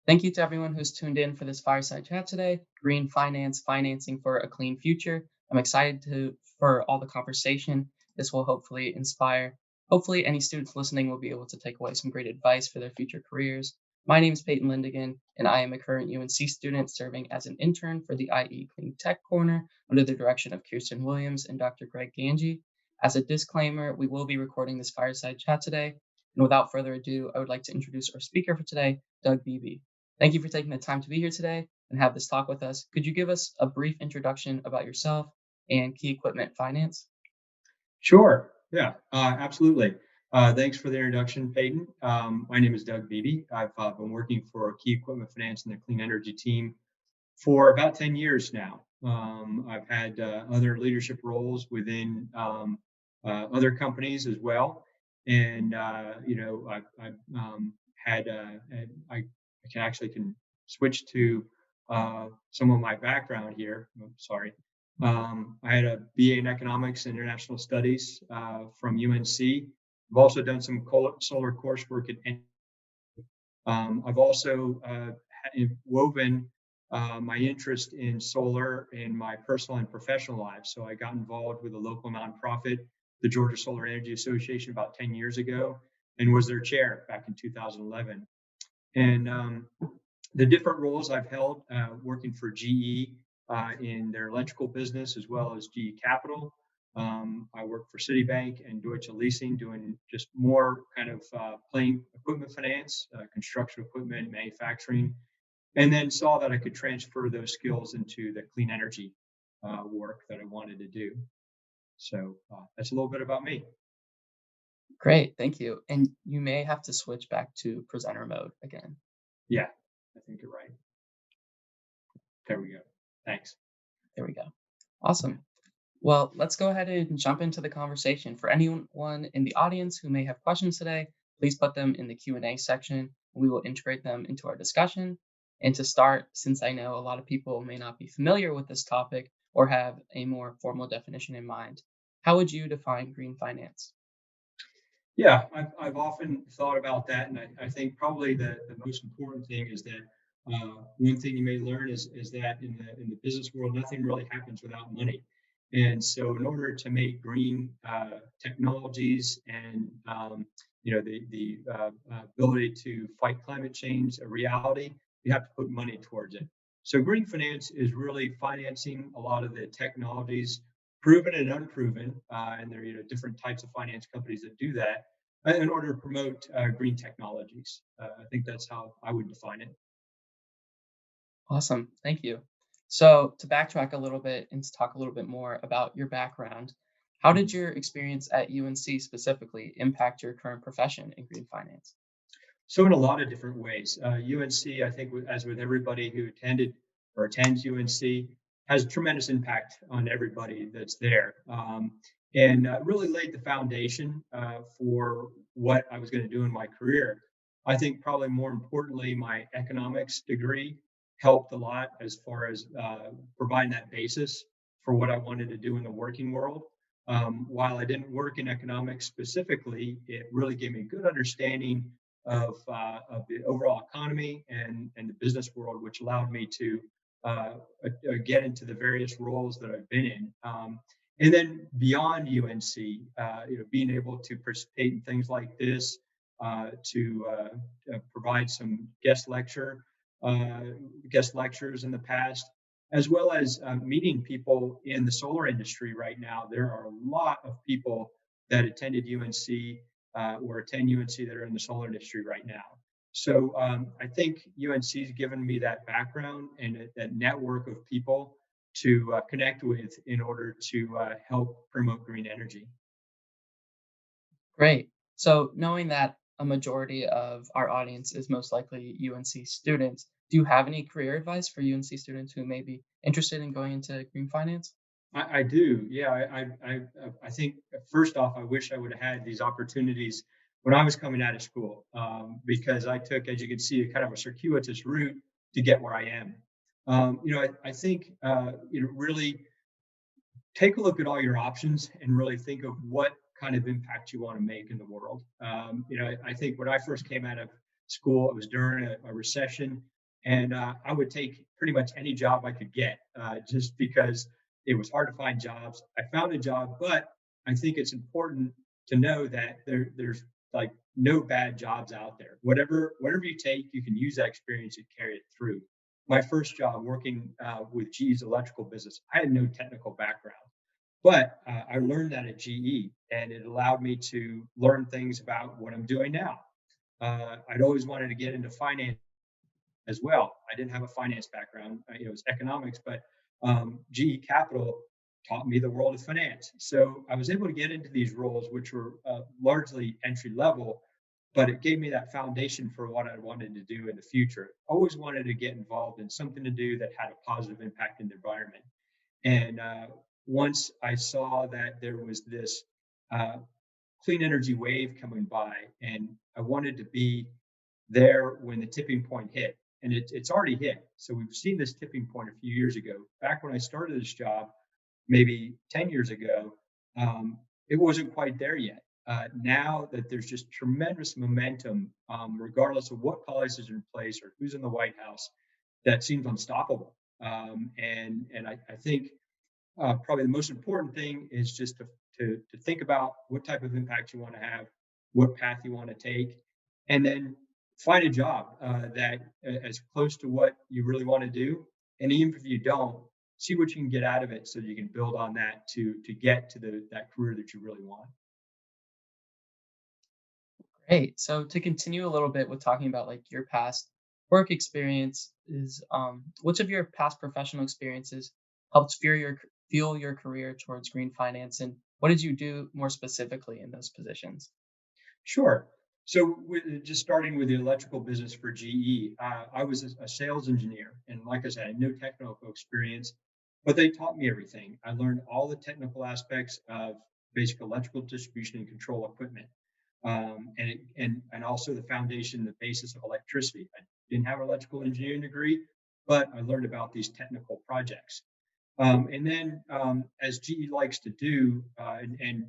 Thank you to everyone who's tuned in for this fireside chat today. Green finance, financing for a clean future. I'm excited for all the conversation. This will hopefully inspire. Hopefully, any students listening will be able to take away some great advice for their future careers. My name is Peyton Lindigan, and I am a current UNC student serving as an intern for the IE Clean Tech Corner under the direction of Kirsten Williams and Dr. Greg Ganji. As a disclaimer, we will be recording this fireside chat today. And without further ado, I would like to introduce our speaker for today, Doug Beebe. Thank you for taking the time to be here today and have this talk with us. Could you give us a brief introduction about yourself and Key Equipment Finance? Sure. Yeah, absolutely. Thanks for the introduction, Peyton. My name is Doug Beebe. I've been working for Key Equipment Finance and the Clean Energy team for about 10 years now. I've had other leadership roles within other companies as well. And, I've had, I can actually can switch to some of my background here. I'm sorry. I had a BA in Economics and International Studies from UNC. I've also done some solar coursework at. I've also woven my interest in solar in my personal and professional life. So I got involved with a local nonprofit, the Georgia Solar Energy Association, about 10 years ago, and was their chair back in 2011. And the different roles I've held working for GE in their electrical business as well as GE Capital. I work for Citibank and Deutsche Leasing, doing just more kind of plain equipment finance, construction equipment, manufacturing, and then saw that I could transfer those skills into the clean energy work that I wanted to do. So that's a little bit about me. Great, thank you. And you may have to switch back to presenter mode again. Yeah, I think you're right. There we go. Thanks. There we go. Awesome. Well, let's go ahead and jump into the conversation. For anyone in the audience who may have questions today, please put them in the Q&A section. We will integrate them into our discussion. And to start, since I know a lot of people may not be familiar with this topic or have a more formal definition in mind, how would you define green finance? Yeah, I've often thought about that, and I think probably the most important thing is that one thing you may learn is that in the business world, nothing really happens without money. And so, in order to make green technologies and the ability to fight climate change a reality, you have to put money towards it. So, green finance is really financing a lot of the technologies, proven and unproven, and there are different types of finance companies that do that in order to promote green technologies. I think that's how I would define it. Awesome. Thank you. So, to backtrack a little bit and to talk a little bit more about your background, how did your experience at UNC specifically impact your current profession in green finance? So, in a lot of different ways, UNC, I think, as with everybody who attended or attends UNC, has a tremendous impact on everybody that's there, and really laid the foundation for what I was going to do in my career. I think probably more importantly, my economics degree helped a lot as far as providing that basis for what I wanted to do in the working world. While I didn't work in economics specifically, it really gave me a good understanding of the overall economy and the business world, which allowed me to get into the various roles that I've been in. And then beyond UNC, being able to participate in things like this, to provide some guest lectures in the past, as well as meeting people in the solar industry right now. There are a lot of people that attended UNC or attend UNC that are in the solar industry right now. So I think UNC has given me that background and that network of people to connect with in order to help promote green energy. Great. So, knowing that a majority of our audience is most likely UNC students, do you have any career advice for UNC students who may be interested in going into green finance? I do. Yeah, I think first off, I wish I would have had these opportunities when I was coming out of school, because I took, as you can see, a kind of a circuitous route to get where I am. I think really take a look at all your options and really think of what kind of impact you want to make in the world. I think when I first came out of school, it was during a recession. and I would take pretty much any job I could get, just because it was hard to find jobs. I found a job, but I think it's important to know that there's like no bad jobs out there. Whatever you take, you can use that experience and carry it through. My first job working with GE's electrical business, I had no technical background, but I learned that at GE, and it allowed me to learn things about what I'm doing now. I'd always wanted to get into finance as well. I didn't have a finance background, it was economics, but GE Capital taught me the world of finance. So I was able to get into these roles, which were largely entry level, but it gave me that foundation for what I wanted to do in the future. Always wanted to get involved in something to do that had a positive impact in the environment. And once I saw that there was this uh, clean energy wave coming by, and I wanted to be there when the tipping point hit. And it's already hit. So we've seen this tipping point a few years ago. Back when I started this job, maybe 10 years ago, it wasn't quite there yet. Now that there's just tremendous momentum, regardless of what policies are in place or who's in the White House, that seems unstoppable. And I think probably the most important thing is just to think about what type of impact you want to have, what path you want to take, and then find a job that is close to what you really want to do. And even if you don't, see what you can get out of it so you can build on that to get to that career that you really want. Great. So to continue a little bit with talking about like your past work experience is which of your past professional experiences helped fuel your career towards green finance, and what did you do more specifically in those positions? Sure. So, just starting with the electrical business for GE, I was a sales engineer, and like I said, I had no technical experience, but they taught me everything. I learned all the technical aspects of basic electrical distribution and control equipment, and also the foundation, the basis of electricity. I didn't have an electrical engineering degree, but I learned about these technical projects. And then, as GE likes to do, and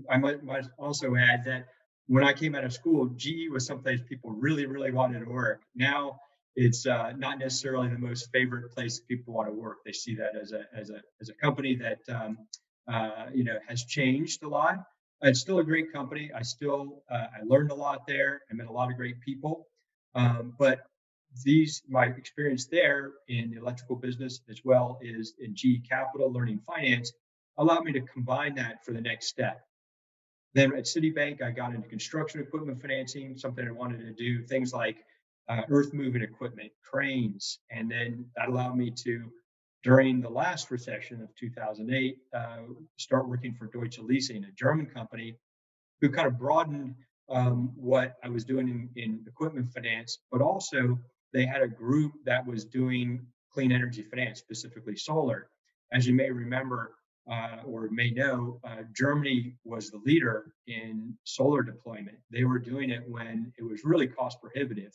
I might also add that when I came out of school, GE was someplace people really, really wanted to work. Now it's not necessarily the most favorite place people want to work. They see that as a company that has changed a lot. It's still a great company. I learned a lot there. I met a lot of great people, but these my experience there in the electrical business as well as in GE Capital learning finance allowed me to combine that for the next step. Then at Citibank, I got into construction equipment financing, something I wanted to do, things like earth moving equipment, cranes. And then that allowed me to, during the last recession of 2008, start working for Deutsche Leasing, a German company who kind of broadened what I was doing in equipment finance, but also they had a group that was doing clean energy finance, specifically solar. As you may remember or may know, Germany was the leader in solar deployment. They were doing it when it was really cost prohibitive,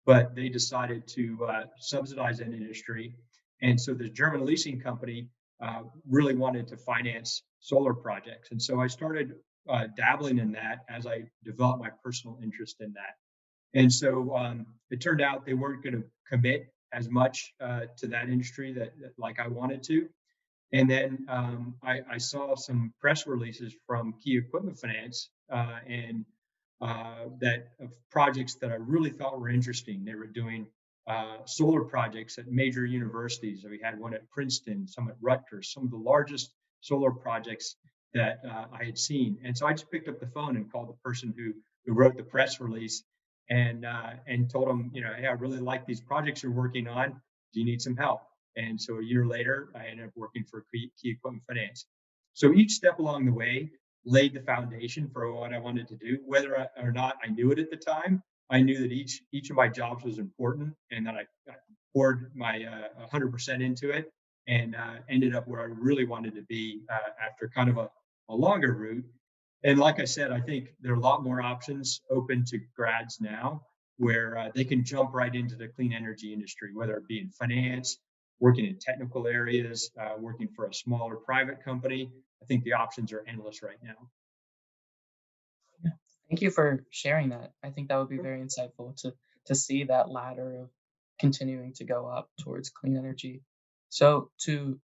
but they decided to subsidize that industry. And so the German leasing company really wanted to finance solar projects. And so I started dabbling in that as I developed my personal interest in that. And so it turned out they weren't going to commit as much to that industry that like I wanted to. And then I saw some press releases from Key Equipment Finance and that of projects that I really thought were interesting. They were doing solar projects at major universities. We had one at Princeton, some at Rutgers, some of the largest solar projects that I had seen. And so I just picked up the phone and called the person who wrote the press release and told him, hey, I really like these projects you're working on. Do you need some help? And so a year later, I ended up working for Key Equipment Finance. So each step along the way laid the foundation for what I wanted to do, whether or not I knew it at the time. I knew that each of my jobs was important, and that I poured my 100% into it, and ended up where I really wanted to be after kind of a longer route. And like I said, I think there are a lot more options open to grads now where they can jump right into the clean energy industry, whether it be in finance, working in technical areas, working for a smaller private company. I think the options are endless right now. Yeah. Thank you for sharing that. I think that would be very insightful to see that ladder continuing to go up towards clean energy. So to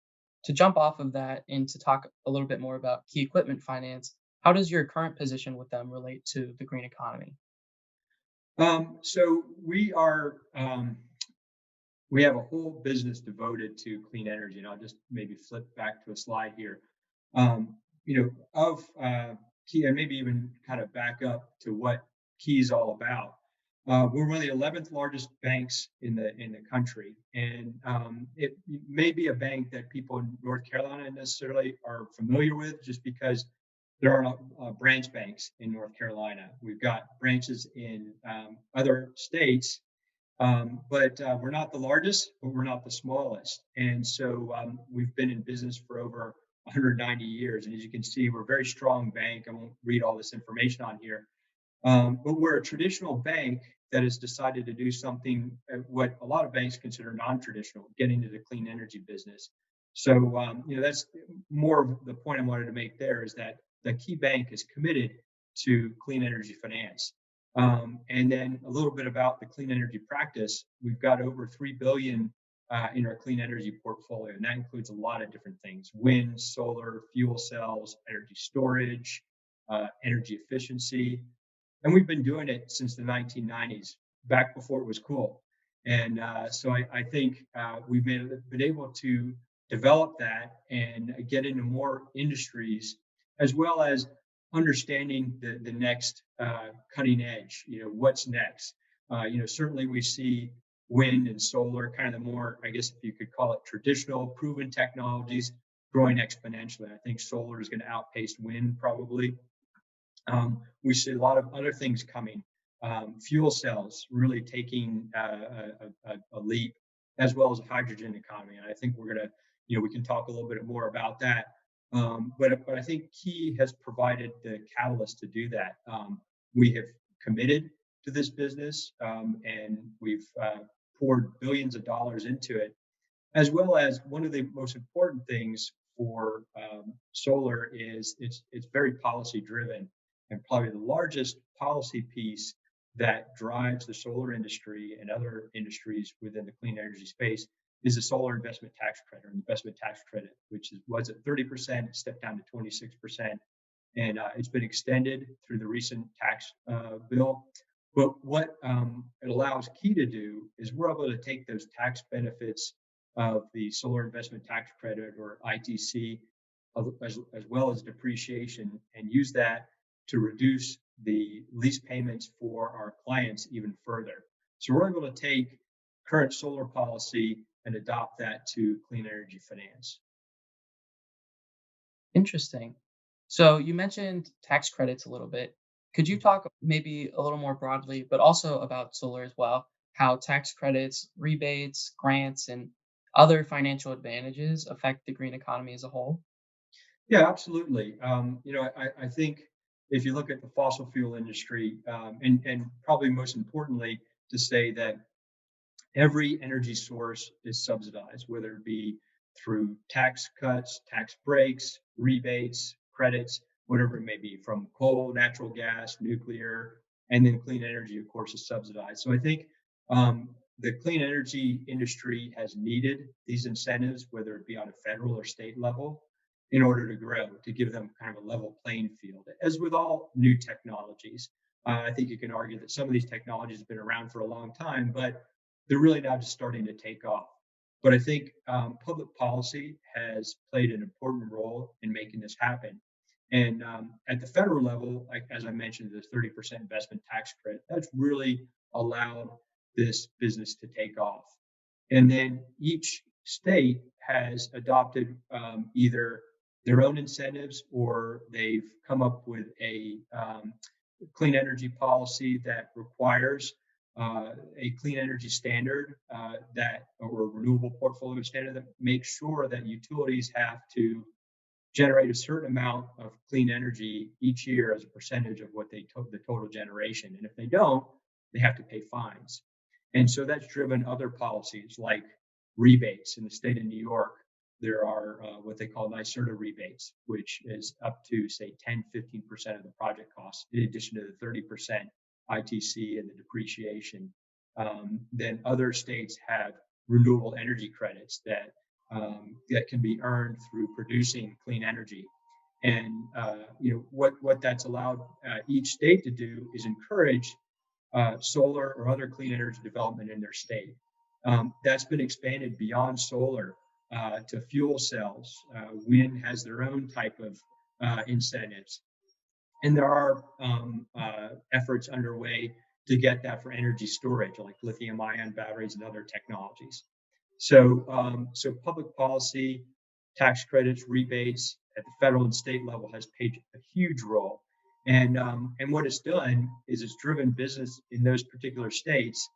jump off of that and to talk a little bit more about key equipment finance, how does your current position with them relate to the green economy? So we have a whole business devoted to clean energy, and I'll just maybe flip back to a slide here. Of Key, and maybe even kind of back up to what Key is all about. We're one of the 11th largest banks in the country, and it may be a bank that people in North Carolina necessarily are familiar with, just because there are branch banks in North Carolina. We've got branches in other states, but we're not the largest, but we're not the smallest. And so we've been in business for over 190 years. And as you can see, we're a very strong bank. I won't read all this information on here, but we're a traditional bank that has decided to do something what a lot of banks consider non-traditional, get into the clean energy business. So that's more of the point I wanted to make there, is that the Key Bank is committed to clean energy finance. And then a little bit about the clean energy practice. We've got over 3 billion in our clean energy portfolio, and that includes a lot of different things: wind, solar, fuel cells, energy storage, energy efficiency. And we've been doing it since the 1990s, back before it was cool. And so I think been able to develop that and get into more industries, as well as understanding the next cutting edge. What's next? Certainly we see wind and solar, kind of the more, I guess, if you could call it, traditional, proven technologies, growing exponentially. I think solar is going to outpace wind probably. We see a lot of other things coming. Fuel cells really taking a leap, as well as a hydrogen economy. And I think we're going to, we can talk a little bit more about that. But I think Key has provided the catalyst to do that. We have committed to this business, and we've poured billions of dollars into it, as well as one of the most important things for solar is it's very policy driven, and probably the largest policy piece that drives the solar industry and other industries within the clean energy space is the solar investment tax credit, or investment tax credit, which was at 30%, stepped down to 26%, and it's been extended through the recent tax bill. But what it allows Key to do is we're able to take those tax benefits of the solar investment tax credit, or ITC, as well as depreciation, and use that to reduce the lease payments for our clients even further. So we're able to take current solar policy and adopt that to clean energy finance. Interesting. So you mentioned tax credits a little bit. Could you talk maybe a little more broadly, but also about solar as well, how tax credits, rebates, grants, and other financial advantages affect the green economy as a whole? Yeah, absolutely. I think if you look at the fossil fuel industry, and probably most importantly, to say that every energy source is subsidized, whether it be through tax cuts, tax breaks, rebates, credits, whatever it may be, from coal, natural gas, nuclear, and then clean energy, of course, is subsidized. So I think the clean energy industry has needed these incentives, whether it be on a federal or state level, in order to grow, to give them kind of a level playing field. As with all new technologies, I think you can argue that some of these technologies have been around for a long time, but they're really now just starting to take off. But I think public policy has played an important role in making this happen. And at the federal level, like as I mentioned, the 30% investment tax credit, that's really allowed this business to take off. And then each state has adopted either their own incentives, or they've come up with a clean energy policy that requires a clean energy standard or a renewable portfolio standard that makes sure that utilities have to generate a certain amount of clean energy each year as a percentage of what they took the total generation. And if they don't, they have to pay fines. And so that's driven other policies like rebates. In the state of New York, there are what they call NYSERDA rebates, which is up to, say, 10, 15% of the project cost, in addition to the 30% ITC and the depreciation. then other states have renewable energy credits that can be earned through producing clean energy. And what that's allowed each state to do is encourage solar or other clean energy development in their state. That's been expanded beyond solar to fuel cells. Wind has their own type of incentives, and there are efforts underway to get that for energy storage, like lithium-ion batteries and other technologies. So public policy, tax credits, rebates at the federal and state level has played a huge role. And what it's done is it's driven business in those particular states,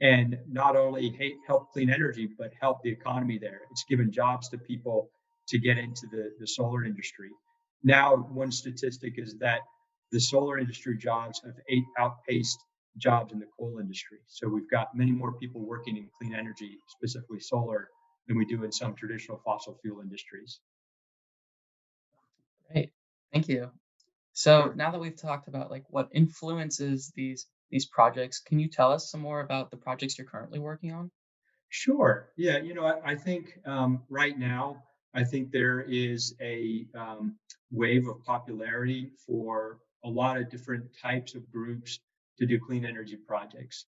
and not only help clean energy, but help the economy there. It's given jobs to people to get into the solar industry. Now, one statistic is that the solar industry jobs have outpaced jobs in the coal industry. So we've got many more people working in clean energy, specifically solar, than we do in some traditional fossil fuel industries. Great. Thank you. So Sure. now that we've talked about like what influences these projects, can you tell us some more about the projects you're currently working on? Sure. Yeah. I think right now, I think there is a wave of popularity for a lot of different types of groups to do clean energy projects.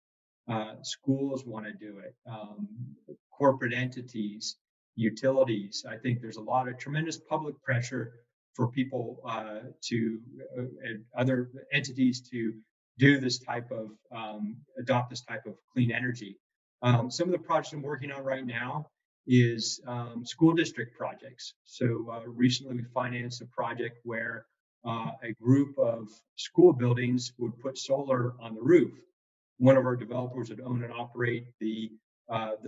Schools want to do it, corporate entities, utilities. I think there's a lot of tremendous public pressure for people and other entities to do this type of adopt this type of clean energy. Some of the projects I'm working on right now is school district projects. So recently we financed a project where a group of school buildings would put solar on the roof. One of our developers would own and operate the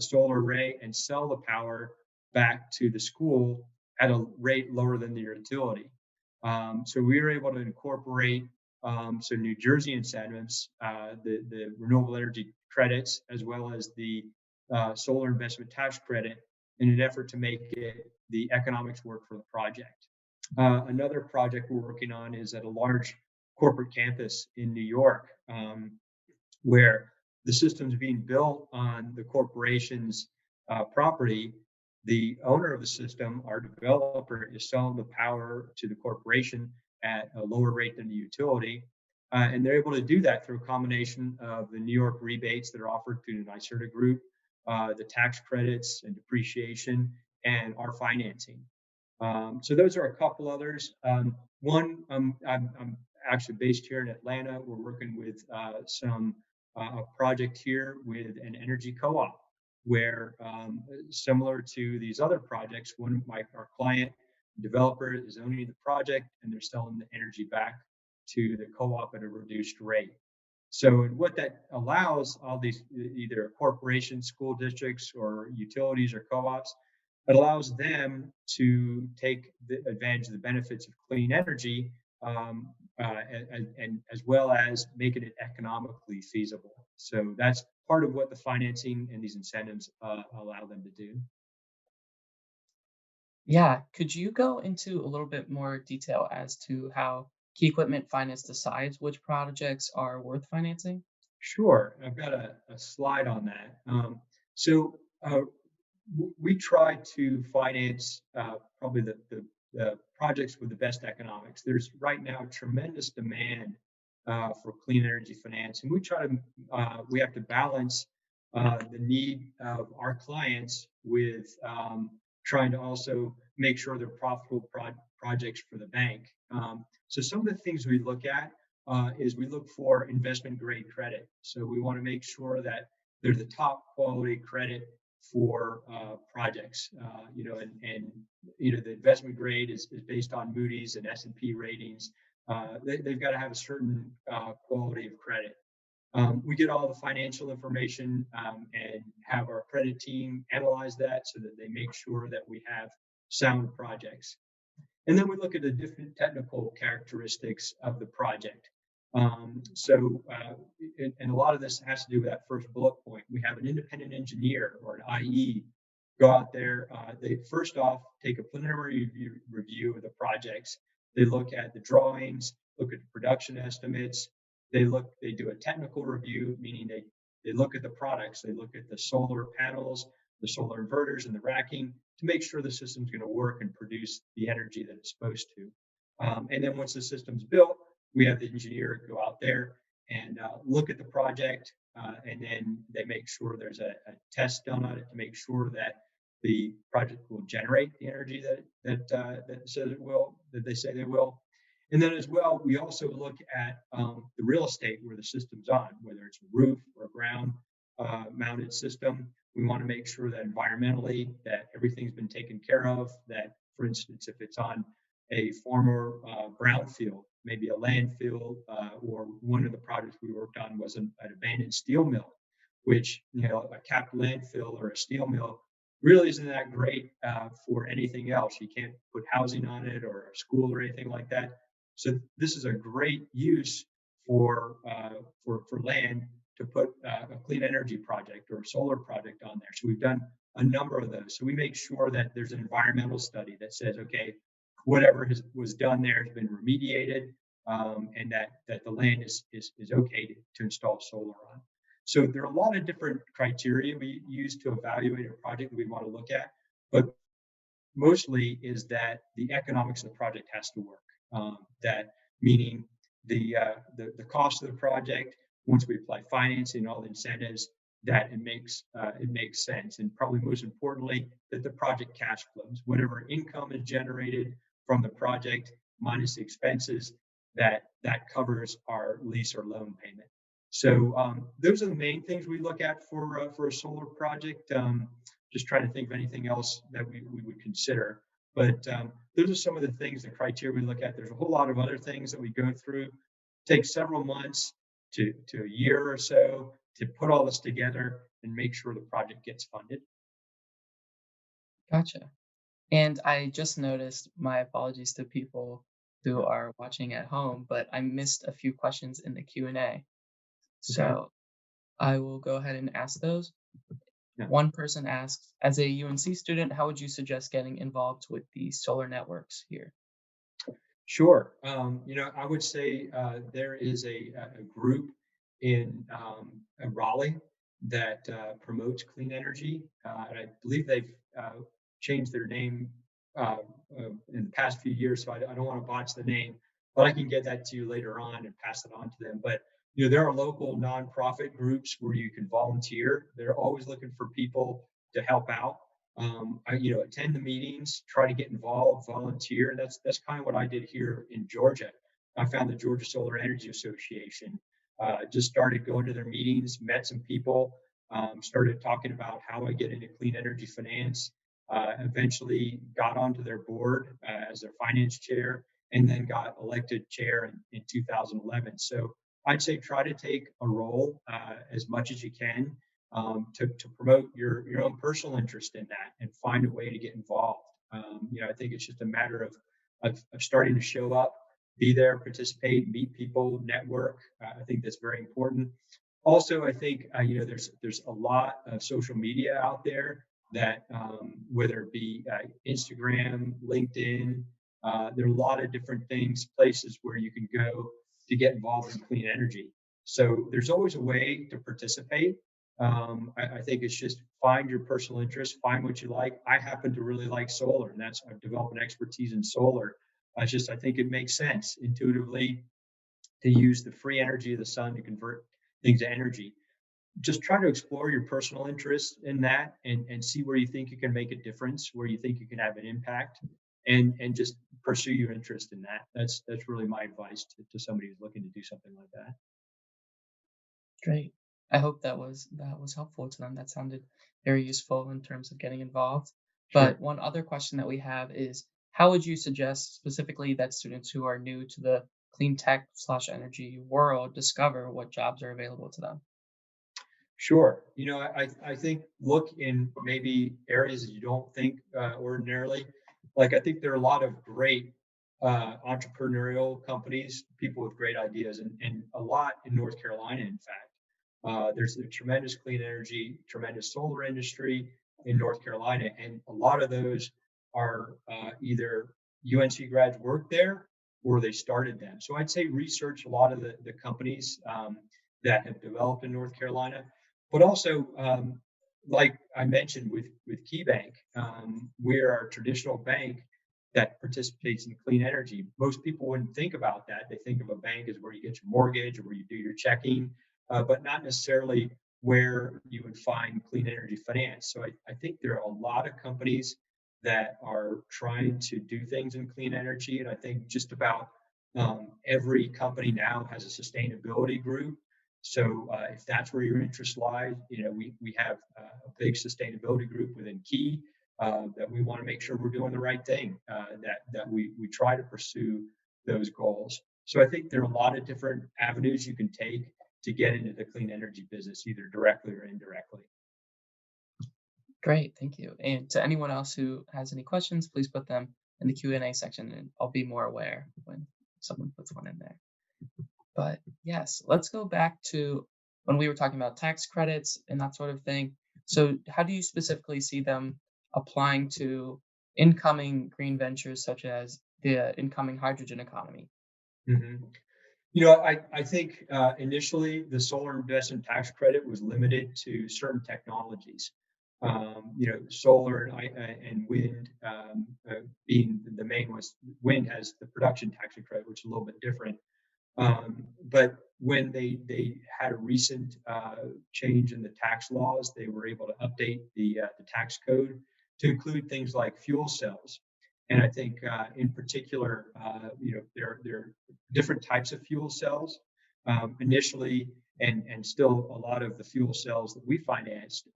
solar array and sell the power back to the school at a rate lower than the utility. So we were able to incorporate some New Jersey incentives, the renewable energy credits, as well as the solar investment tax credit, in an effort to make the economics work for the project. Another project we're working on is at a large corporate campus in New York, where the system's being built on the corporation's property. The owner of the system, our developer, is selling the power to the corporation at a lower rate than the utility. And they're able to do that through a combination of the New York rebates that are offered through the NYSERDA group, the tax credits and depreciation, and our financing. So those are a couple others. I'm actually based here in Atlanta. We're working with a project here with an energy co-op, where similar to these other projects, our client developer is owning the project and they're selling the energy back to the co-op at a reduced rate. So what that allows all these either corporations, school districts, or utilities or co-ops, it allows them to take advantage of the benefits of clean energy, and as well as making it economically feasible. So that's part of what the financing and these incentives allow them to do. Yeah, could you go into a little bit more detail as to how key equipment finance decides which projects are worth financing? Sure, I've got a slide on that. So we try to finance probably the projects with the best economics. There's right now tremendous demand for clean energy finance, and we have to balance the need of our clients with trying to also make sure they're profitable projects for the bank. So some of the things we look at is we look for investment grade credit. So we want to make sure that they're the top quality credit for projects. The investment grade is based on Moody's and S&P ratings. They've got to have a certain quality of credit. We get all the financial information and have our credit team analyze that so that they make sure that we have sound projects. And then we look at the different technical characteristics of the project. And a lot of this has to do with that first bullet point. We have an independent engineer or an IE go out there. They first off take a preliminary review of the projects. They look at the drawings, look at the production estimates. They do a technical review, meaning they look at the products, they look at the solar panels, the solar inverters, and the racking to make sure the system's going to work and produce the energy that it's supposed to. And then once the system's built, we have the engineer go out there and look at the project, and then they make sure there's a test done on it to make sure that the project will generate the energy that says it will, that they say they will. And then as well, we also look at the real estate where the system's on, whether it's a roof or a ground mounted system. We want to make sure that environmentally that everything's been taken care of. That, for instance, if it's on a former brownfield, maybe a landfill, or one of the projects we worked on was an abandoned steel mill, which a capped landfill or a steel mill really isn't that great for anything else. You can't put housing on it or a school or anything like that. So this is a great use for land to put a clean energy project or a solar project on there. So we've done a number of those. So we make sure that there's an environmental study that says, okay, whatever was done there has been remediated, and that the land is okay to install solar on. So there are a lot of different criteria we use to evaluate a project that we want to look at, but mostly is that the economics of the project has to work. That meaning the cost of the project, once we apply financing and all the incentives, that it makes sense, and probably most importantly, that the project cash flows. Whatever income is generated from the project minus the expenses, that covers our lease or loan payment. So those are the main things we look at for a solar project. Just trying to think of anything else that we would consider. But those are some of the things, the criteria we look at. There's a whole lot of other things that we go through. It takes several months to a year or so to put all this together and make sure the project gets funded. Gotcha. And I just noticed, my apologies to people who are watching at home, but I missed a few questions in the Q&A. Okay. So I will go ahead and ask those. Yeah. One person asks, as a UNC student, how would you suggest getting involved with the solar networks here? Sure. I would say there is a group in Raleigh that promotes clean energy. And I believe they've changed their name in the past few years, so I don't want to botch the name, but I can get that to you later on and pass it on to them. But there are local nonprofit groups where you can volunteer. They're always looking for people to help out. Attend the meetings, try to get involved, volunteer. That's kind of what I did here in Georgia. I found the Georgia Solar Energy Association. Just started going to their meetings, met some people, started talking about how I get into clean energy finance. Eventually got onto their board as their finance chair, and then got elected chair in 2011. So I'd say try to take a role as much as you can to promote your own personal interest in that and find a way to get involved. I think it's just a matter of starting to show up, be there, participate, meet people, network. I think that's very important. Also, I think there's a lot of social media out there that whether it be Instagram, LinkedIn, there are a lot of different things, places where you can go to get involved in clean energy. So there's always a way to participate. I think it's just find your personal interest, find what you like. I happen to really like solar, and I've developed an expertise in solar. I think it makes sense intuitively to use the free energy of the sun to convert things to energy. Just try to explore your personal interest in that and see where you think you can make a difference, where you think you can have an impact, and just pursue your interest in that. That's really my advice to somebody who's looking to do something like that. Great. I hope that was helpful to them. That sounded very useful in terms of getting involved. But Sure. one other question that we have is, how would you suggest specifically that students who are new to the clean tech slash energy world discover what jobs are available to them? Sure. I think look in maybe areas that you don't think ordinarily. Like I think there are a lot of great entrepreneurial companies, people with great ideas, and a lot in North Carolina, in fact. There's a tremendous clean energy, tremendous solar industry in North Carolina, and a lot of those are either UNC grads work there or they started them. So I'd say research a lot of the companies that have developed in North Carolina. But also, like I mentioned with KeyBank, we're a traditional bank that participates in clean energy. Most people wouldn't think about that. They think of a bank as where you get your mortgage or where you do your checking, but not necessarily where you would find clean energy finance. So I think there are a lot of companies that are trying to do things in clean energy, and I think just about every company now has a sustainability group. So if that's where your interest lies, we have a big sustainability group within Key that we want to make sure we're doing the right thing, that we try to pursue those goals. So I think there are a lot of different avenues you can take to get into the clean energy business, either directly or indirectly. Great, thank you. And to anyone else who has any questions, please put them in the Q&A section, and I'll be more aware when someone puts one in there. But yes, let's go back to when we were talking about tax credits and that sort of thing. So, how do you specifically see them applying to incoming green ventures such as the incoming hydrogen economy? Mhm. I think initially the solar investment tax credit was limited to certain technologies. Solar and wind being the main ones. Wind has the production tax credit, which is a little bit different. But when they had a recent change in the tax laws, they were able to update the tax code to include things like fuel cells. And I think, in particular, there are different types of fuel cells. Initially, and still, a lot of the fuel cells that we financed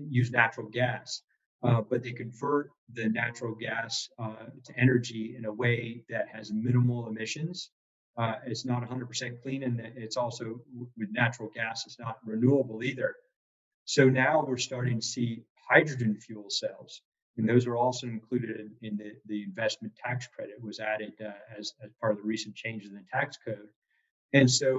use natural gas, but they convert the natural gas to energy in a way that has minimal emissions. It's not 100% clean, and it's also with natural gas, it's not renewable either. So now we're starting to see hydrogen fuel cells, and those are also included in the investment tax credit was added as part of the recent changes in the tax code. And so,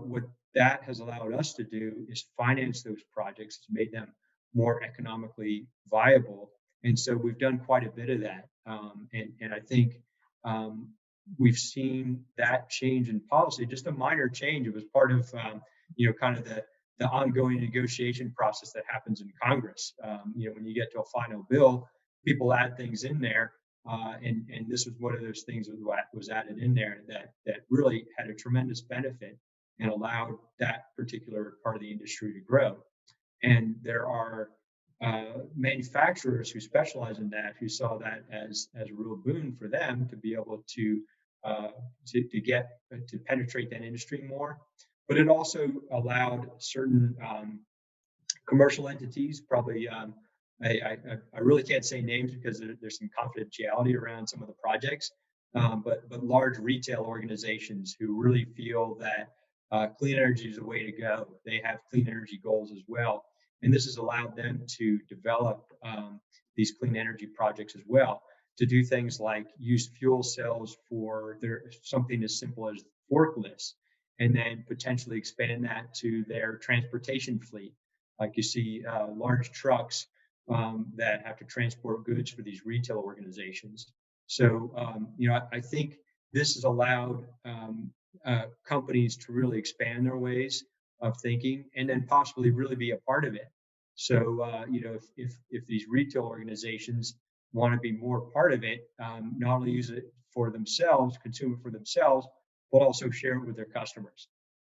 what that has allowed us to do is finance those projects. It's made them more economically viable. And so, we've done quite a bit of that. And I think um, we've seen that change in policy, just a minor change. It was part of, kind of the ongoing negotiation process that happens in Congress. When you get to a final bill, people add things in there, and this was one of those things that was added in there that really had a tremendous benefit and allowed that particular part of the industry to grow. And there are manufacturers who specialize in that who saw that as a real boon for them to be able to get to penetrate that industry more. But it also allowed certain commercial entities, probably I really can't say names because there's some confidentiality around some of the projects, but large retail organizations who really feel that clean energy is the way to go. They have clean energy goals as well, and this has allowed them to develop these clean energy projects as well. To do things like use fuel cells for their something as simple as forklifts, and then potentially expand that to their transportation fleet. Like you see large trucks that have to transport goods for these retail organizations. So, I think this has allowed companies to really expand their ways of thinking and then possibly really be a part of it. So, if these retail organizations want to be more part of it, not only use it for themselves, consume it for themselves, but also share it with their customers.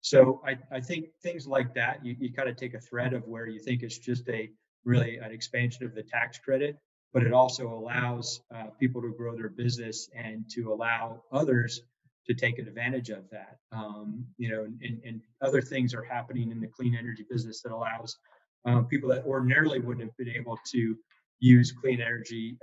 So I think things like that, you kind of take a thread of where you think it's just a really an expansion of the tax credit, but it also allows people to grow their business and to allow others to take advantage of that. And other things are happening in the clean energy business that allows people that ordinarily wouldn't have been able to use clean energy,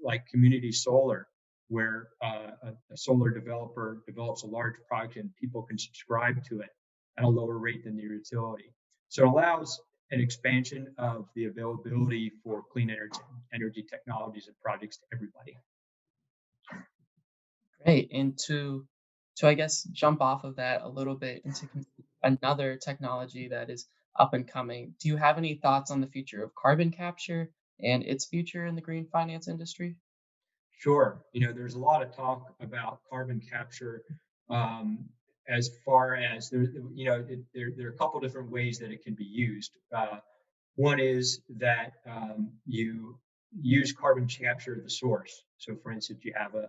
like community solar, where a solar developer develops a large project and people can subscribe to it at a lower rate than the utility. So it allows an expansion of the availability for clean energy technologies and projects to everybody. Great. And to I guess jump off of that a little bit into another technology that is up and coming. Do you have any thoughts on the future of carbon capture and its future in the green finance industry? Sure. There's a lot of talk about carbon capture, um, as far as there, there are a couple different ways that it can be used. One is that you use carbon capture at the source. So, for instance, you have a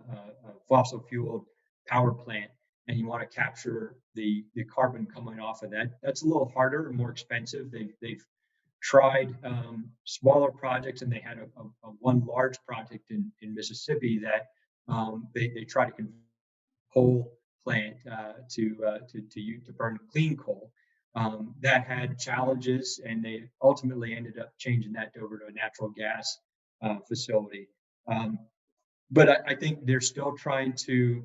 fossil fueled power plant and you want to capture the carbon coming off of that. That's a little harder and more expensive. They've tried smaller projects, and they had a one large project in Mississippi that they try to convert coal plant to burn clean coal. That had challenges, and they ultimately ended up changing that over to a natural gas facility. Um, but I think they're still trying to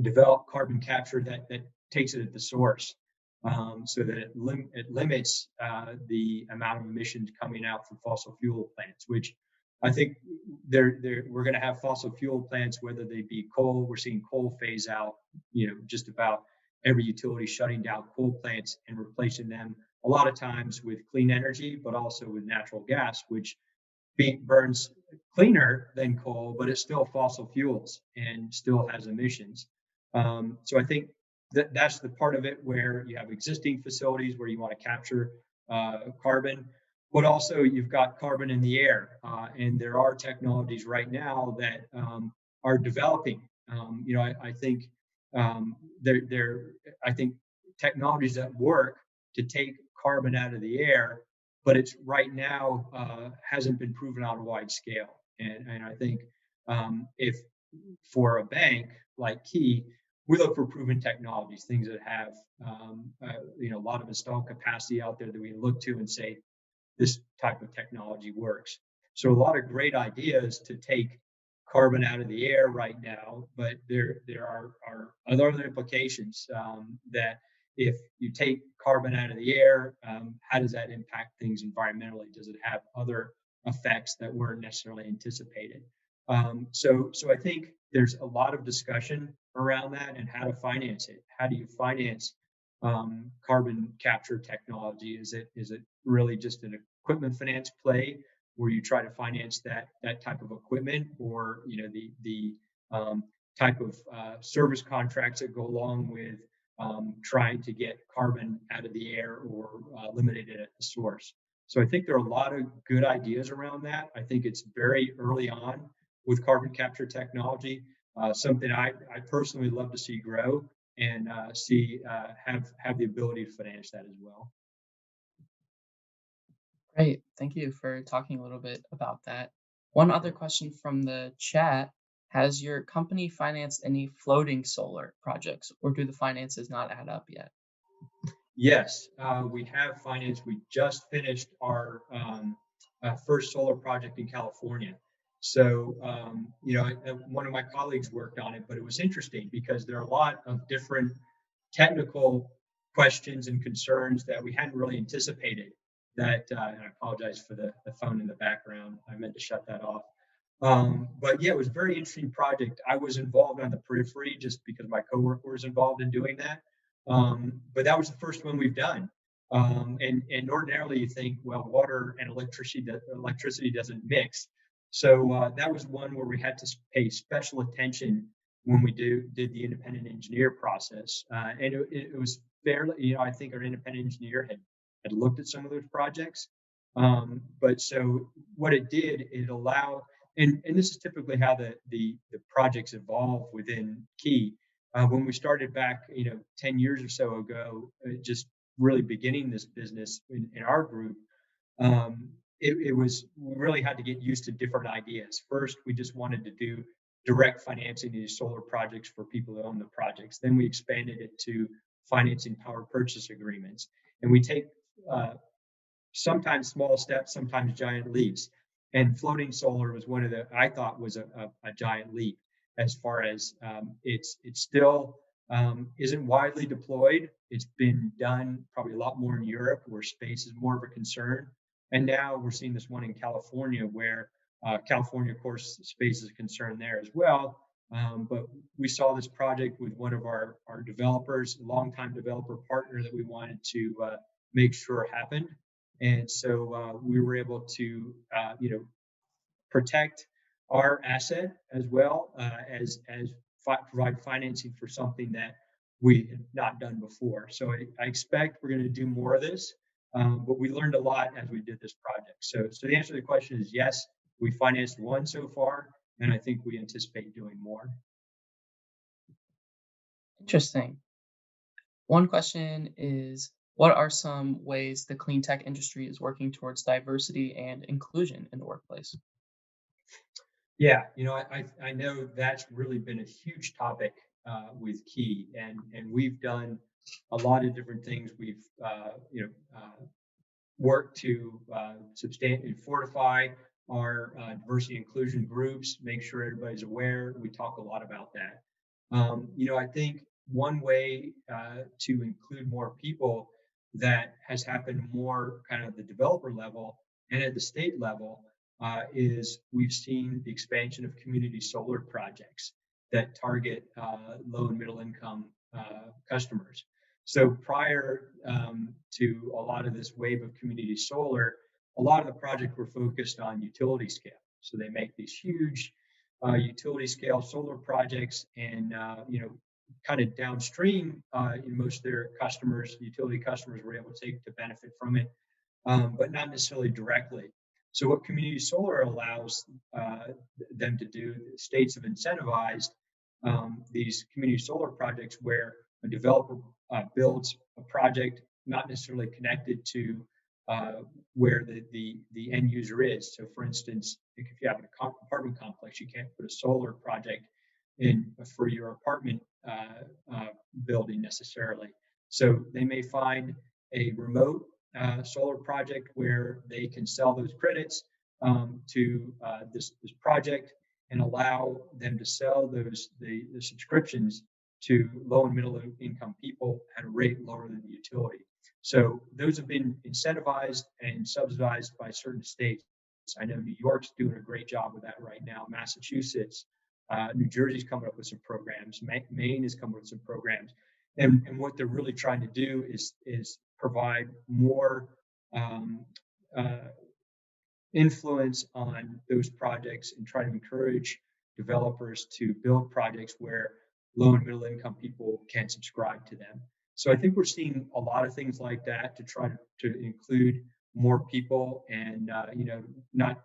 develop carbon capture that takes it at the source, so that it limits the amount of emissions coming out from fossil fuel plants, which I think we're going to have fossil fuel plants, whether they be coal. We're seeing coal phase out, just about every utility shutting down coal plants and replacing them a lot of times with clean energy, but also with natural gas, which burns cleaner than coal, but it's still fossil fuels and still has emissions. So I think that's the part of it where you have existing facilities where you want to capture carbon, but also you've got carbon in the air, and there are technologies right now that are developing. I think there, I think technologies that work to take carbon out of the air, but it's right now hasn't been proven on a wide scale. And I think if for a bank like Key, we look for proven technologies, things that have a lot of installed capacity out there that we look to and say this type of technology works. So a lot of great ideas to take carbon out of the air right now, but there are other implications that if you take carbon out of the air, how does that impact things environmentally? Does it have other effects that weren't necessarily anticipated? So I think there's a lot of discussion around that and how to finance it. How do you finance carbon capture technology? Is it really just an equipment finance play where you try to finance that type of equipment, or the type of service contracts that go along with trying to get carbon out of the air or eliminate it at the source? So I think there are a lot of good ideas around that. I think it's very early on with carbon capture technology, something I personally love to see grow and see have the ability to finance that as well. Great. Thank you for talking a little bit about that. One other question from the chat: has your company financed any floating solar projects, or do the finances not add up yet? Yes, we have finance. We just finished our first solar project in California. So, one of my colleagues worked on it, but it was interesting because there are a lot of different technical questions and concerns that we hadn't really anticipated. And I apologize for the phone in the background. I meant to shut that off. But yeah, it was a very interesting project. I was involved on the periphery just because my coworker was involved in doing that. But that was the first one we've done. And ordinarily you think, well, water and electricity doesn't mix. So that was one where we had to pay special attention when we did the independent engineer process. And it was fairly, I think our independent engineer had looked at some of those projects. But so what it did, it allowed, and this is typically how the projects evolve within Key. When we started back, 10 years or so ago, just really beginning this business in our group, it was we really had to get used to different ideas. First, we just wanted to do direct financing these solar projects for people who own the projects. Then we expanded it to financing power purchase agreements, and we take sometimes small steps, sometimes giant leaps. And floating solar was one of the I thought was a giant leap as far as it's still isn't widely deployed. It's been done probably a lot more in Europe where space is more of a concern. And now we're seeing this one in California where California, of course, space is a concern there as well. But we saw this project with one of our developers, a longtime developer partner that we wanted to make sure happened. And so we were able to, protect our asset as well provide financing for something that we had not done before. So I expect we're going to do more of this, but we learned a lot as we did this project. So the answer to the question is yes, we financed one so far, and I think we anticipate doing more. Interesting. One question is, what are some ways the clean tech industry is working towards diversity and inclusion in the workplace? Yeah, I know that's really been a huge topic with Key, and we've done a lot of different things. We've worked to substantially fortify our diversity inclusion groups, make sure everybody's aware. We talk a lot about that. I think one way to include more people that has happened more kind of the developer level and at the state level is we've seen the expansion of community solar projects that target low and middle income customers. So prior to a lot of this wave of community solar, a lot of the projects were focused on utility scale. So they make these huge utility scale solar projects, and kind of downstream, most of their customers, utility customers, were able to benefit from it, but not necessarily directly. So what community solar allows them to do, the states have incentivized these community solar projects where a developer builds a project not necessarily connected to uh, where the end user is. So, for instance, if you have an apartment complex, you can't put a solar project in for your apartment building necessarily. So they may find a remote solar project where they can sell those credits to this project and allow them to sell the subscriptions to low and middle income people at a rate lower than the utility. So those have been incentivized and subsidized by certain states. I know New York's doing a great job with that right now. Massachusetts, New Jersey's coming up with some programs. Maine is coming up with some programs, and what they're really trying to do is provide more um, uh, influence on those projects and try to encourage developers to build projects where low and middle income people can subscribe to them. So I think we're seeing a lot of things like that to try to include more people and not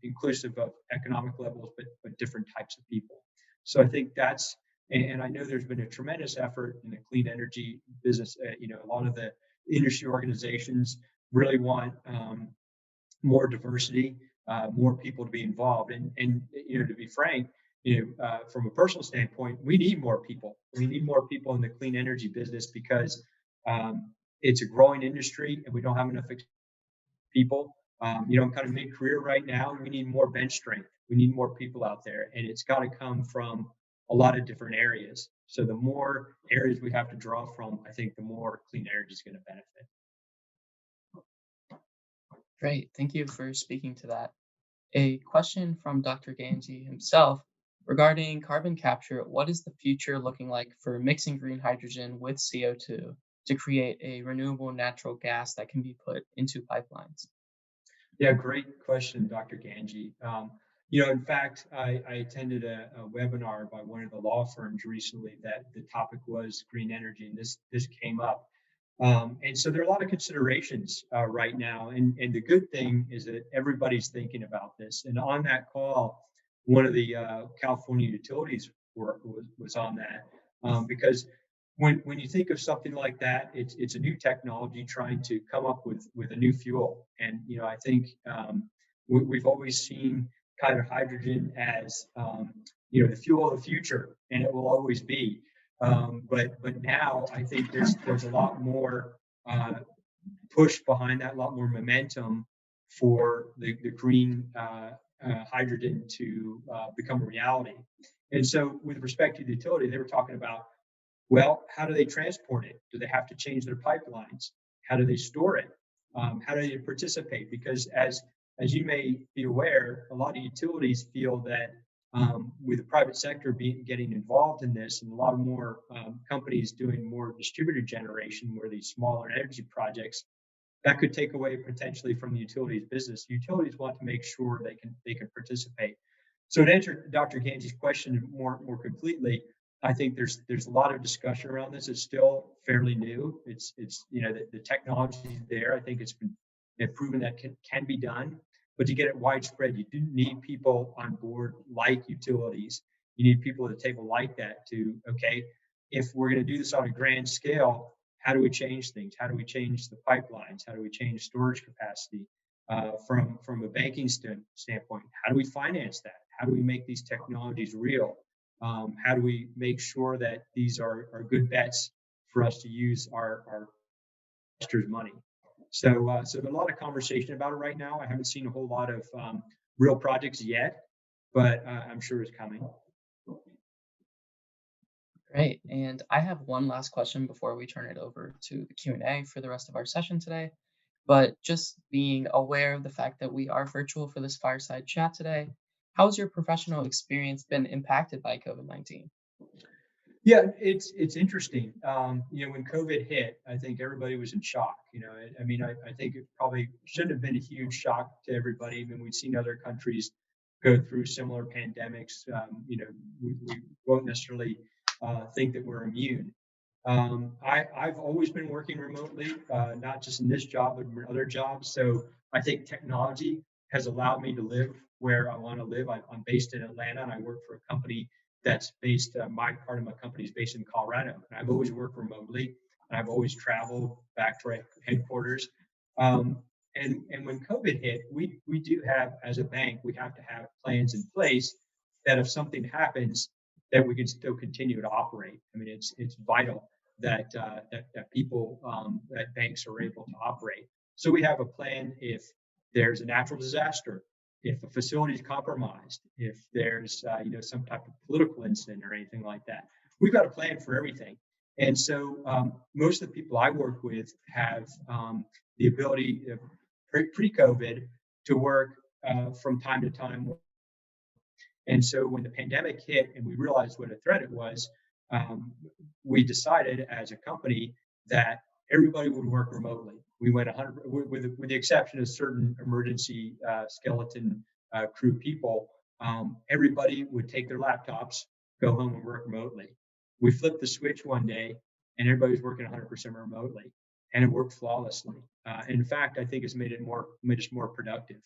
inclusive of economic levels, but different types of people. So I think that's and I know there's been a tremendous effort in the clean energy business. A lot of the industry organizations really want more diversity, more people to be involved. And to be frank, from a personal standpoint, we need more people. We need more people in the clean energy business because um, it's a growing industry and we don't have enough people. I'm kind of mid-career right now. We need more bench strength. We need more people out there, and it's got to come from a lot of different areas. So the more areas we have to draw from, I think the more clean energy is going to benefit. Great. Thank you for speaking to that. A question from Dr. Ganji himself regarding carbon capture. What is the future looking like for mixing green hydrogen with CO2 to create a renewable natural gas that can be put into pipelines? Yeah, great question, Dr. Ganji. In fact, I attended a webinar by one of the law firms recently that the topic was green energy, and this came up. And so there are a lot of considerations right now, and the good thing is that everybody's thinking about this. And on that call, one of the California utilities was on that because when you think of something like that, it's a new technology trying to come up with a new fuel. And I think we've always seen kind of hydrogen as the fuel of the future, and it will always be. But now I think there's a lot more push behind that, a lot more momentum for the green hydrogen to become a reality. And so, with respect to the utility, they were talking about, well, how do they transport it? Do they have to change their pipelines? How do they store it? How do they participate? Because as you may be aware, a lot of utilities feel that with the private sector getting involved in this, and a lot more companies doing more distributed generation, where these smaller energy projects, that could take away potentially from the utilities business. Utilities want to make sure they can participate. So to answer Dr. Ganji's question more completely, I think there's a lot of discussion around this. It's still fairly new. It's the technology is there. I think they've proven that can be done, but to get it widespread, you do need people on board like utilities. You need people at the table like that to okay, if we're going to do this on a grand scale, how do we change things? How do we change the pipelines? How do we change storage capacity? From a banking standpoint, how do we finance that? How do we make these technologies real? How do we make sure that these are good bets for us to use our investors' money? So there's a lot of conversation about it right now. I haven't seen a whole lot of real projects yet, but I'm sure it's coming. Great. And I have one last question before we turn it over to the Q&A for the rest of our session today. But just being aware of the fact that we are virtual for this fireside chat today, how has your professional experience been impacted by COVID-19? Yeah, it's interesting. When COVID hit, I think everybody was in shock. I mean, I think it probably shouldn't have been a huge shock to everybody. I mean, we've seen other countries go through similar pandemics. We won't necessarily think that we're immune. I've always been working remotely, not just in this job, but in other jobs. So I think technology has allowed me to live where I want to live. I'm based in Atlanta and I work for a company that's based, my part of my company is based in Colorado. And I've always worked remotely and I've always traveled back to our headquarters. Um, and when COVID hit, we do have, as a bank, we have to have plans in place that if something happens, that we can still continue to operate. I mean, it's vital that people that banks are able to operate. So we have a plan if there's a natural disaster, if a facility is compromised, if there's some type of political incident or anything like that. We've got a plan for everything. And so most of the people I work with have the ability pre-COVID to work from time to time. And so when the pandemic hit and we realized what a threat it was, um, we decided as a company that everybody would work remotely. We went 100, with the exception of certain emergency skeleton crew people. Everybody would take their laptops, go home and work remotely. We flipped the switch one day, and everybody was working 100% remotely, and it worked flawlessly. In fact, I think it's made us more productive.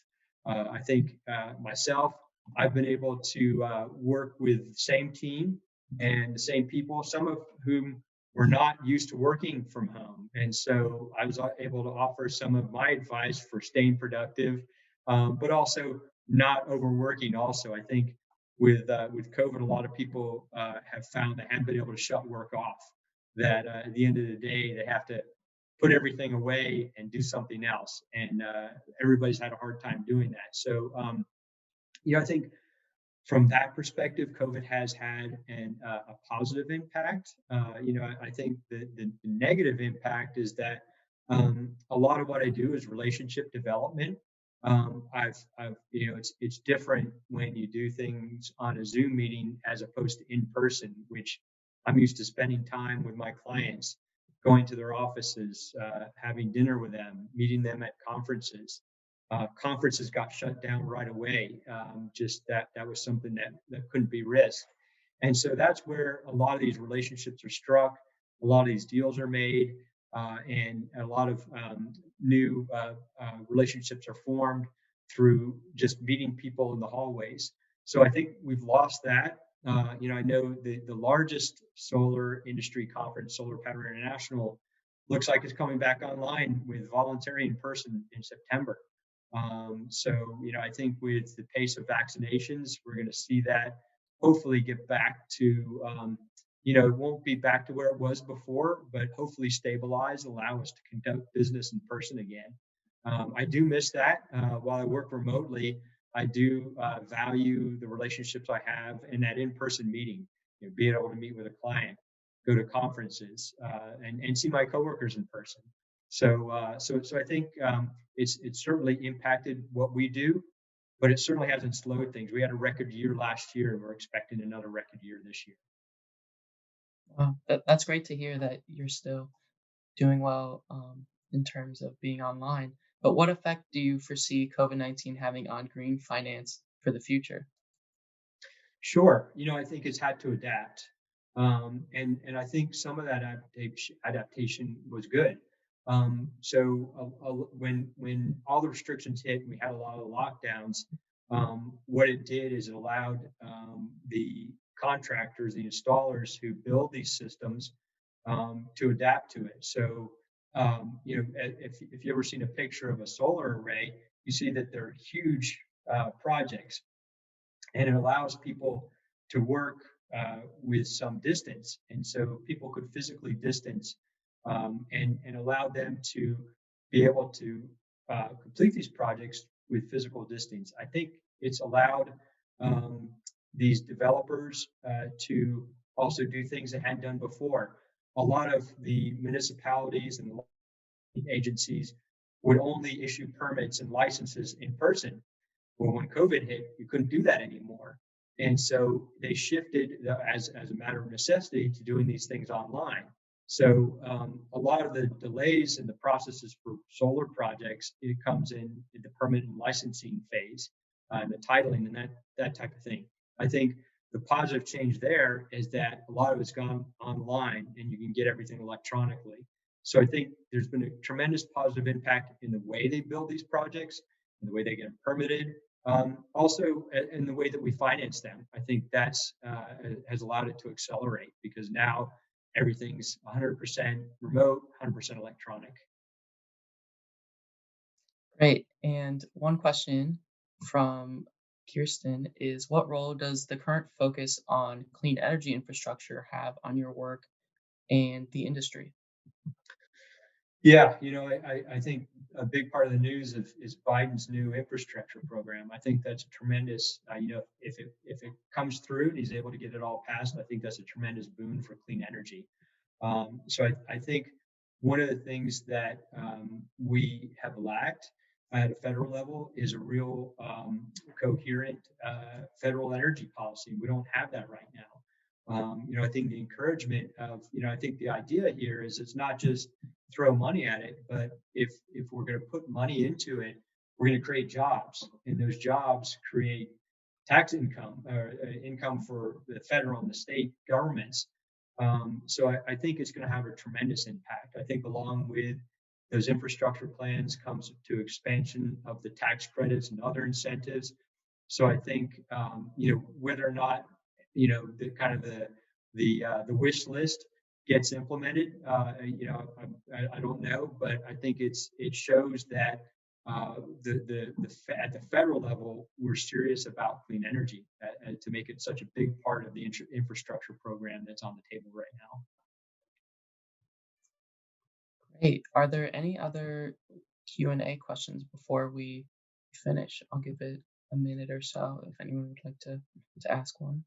I think myself, I've been able to work with the same team and the same people, some of whom were not used to working from home. And so I was able to offer some of my advice for staying productive, but also not overworking. Also, I think with COVID, a lot of people have found they haven't been able to shut work off. That at the end of the day, they have to put everything away and do something else, and everybody's had a hard time doing that. So I think from that perspective, COVID has had a positive impact. I think the negative impact is that a lot of what I do is relationship development. It's different when you do things on a Zoom meeting as opposed to in person, which I'm used to spending time with my clients, going to their offices, having dinner with them, meeting them at conferences. Conferences got shut down right away. Just that was something that couldn't be risked. And so that's where a lot of these relationships are struck, a lot of these deals are made, and a lot of new relationships are formed through just meeting people in the hallways. So I think we've lost that. I know the largest solar industry conference, Solar Power International, looks like it's coming back online with voluntary in person in September. I think with the pace of vaccinations, we're going to see that hopefully get back to, it won't be back to where it was before, but hopefully stabilize, allow us to conduct business in person again. I do miss that. While I work remotely, I do value the relationships I have in that in-person meeting, being able to meet with a client, go to conferences, and see my coworkers in person. So I think it's certainly impacted what we do, but it certainly hasn't slowed things. We had a record year last year, and we're expecting another record year this year. That's great to hear that you're still doing well in terms of being online. But what effect do you foresee COVID-19 having on green finance for the future? Sure, I think it's had to adapt. And I think some of that adaptation was good. When all the restrictions hit, and we had a lot of lockdowns. What it did is it allowed the contractors, the installers who build these systems, to adapt to it. So, if you ever seen a picture of a solar array, you see that they're huge projects, and it allows people to work with some distance. And so people could physically distance, and allow them to be able to complete these projects with physical distance. I think it's allowed um, these developers to also do things they hadn't done before. A lot of the municipalities and agencies would only issue permits and licenses in person. Well, when COVID hit, you couldn't do that anymore. And so they shifted as a matter of necessity to doing these things online. So a lot of the delays in the processes for solar projects, it comes in the permit and licensing phase, and the titling and that type of thing. I think the positive change there is that a lot of it's gone online and you can get everything electronically. So I think there's been a tremendous positive impact in the way they build these projects, in the way they get them permitted, also in the way that we finance them. I think that's has allowed it to accelerate because now everything's 100% remote, 100% electronic. Great. And one question from Kirsten is, what role does the current focus on clean energy infrastructure have on your work and the industry? Yeah, I think a big part of the news is Biden's new infrastructure program. I think that's a tremendous, if it comes through and he's able to get it all passed, I think that's a tremendous boon for clean energy. So I think one of the things that we have lacked at a federal level is a real coherent federal energy policy. We don't have that right now. I think the encouragement of, I think the idea here is it's not just throw money at it, but if we're going to put money into it, we're going to create jobs, and those jobs create tax income or income for the federal and the state governments. So I think it's going to have a tremendous impact. I think along with those infrastructure plans comes to expansion of the tax credits and other incentives. So I think whether or not the kind of the wish list gets implemented, I don't know, but I think it shows that at the federal level we're serious about clean energy to make it such a big part of the infrastructure program that's on the table right now. Great. Are there any other Q&A questions before we finish? I'll give it a minute or so if anyone would like to ask one.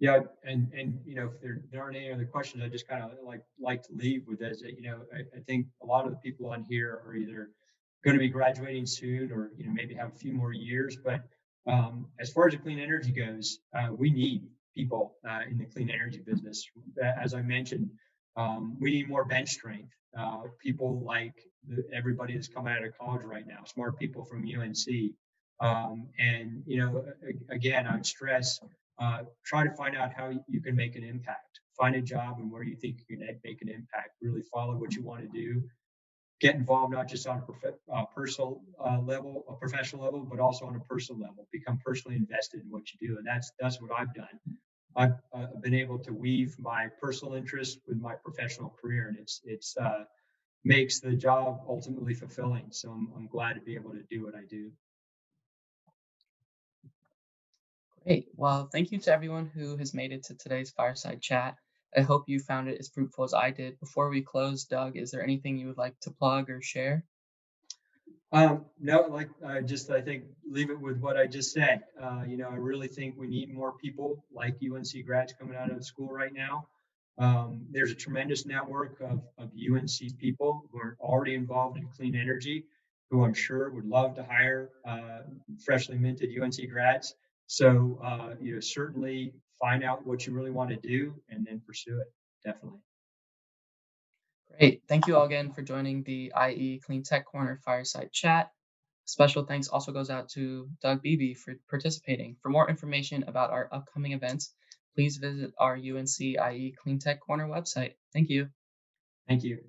Yeah, and if there aren't any other questions, I just kind of like to leave with this. I think a lot of the people on here are either going to be graduating soon, or maybe have a few more years. But as far as the clean energy goes, we need people in the clean energy business. As I mentioned, we need more bench strength. People like everybody that's coming out of college right now, smart people from UNC. And again, I would stress, try to find out how you can make an impact. Find a job and where you think you can make an impact. Really follow what you want to do. Get involved not just on a personal level, a professional level, but also on a personal level. Become personally invested in what you do, and that's what I've done. I've been able to weave my personal interests with my professional career, and it's makes the job ultimately fulfilling. So I'm glad to be able to do what I do. Great. Well, thank you to everyone who has made it to today's fireside chat. I hope you found it as fruitful as I did. Before we close, Doug, is there anything you would like to plug or share? No, I think leave it with what I just said. I really think we need more people like UNC grads coming out of school right now. There's a tremendous network of UNC people who are already involved in clean energy, who I'm sure would love to hire freshly minted UNC grads. So, certainly find out what you really want to do and then pursue it. Definitely. Great. Thank you all again for joining the IE Clean Tech Corner Fireside Chat. Special thanks also goes out to Doug Beebe for participating. For more information about our upcoming events, please visit our UNC IE Clean Tech Corner website. Thank you. Thank you.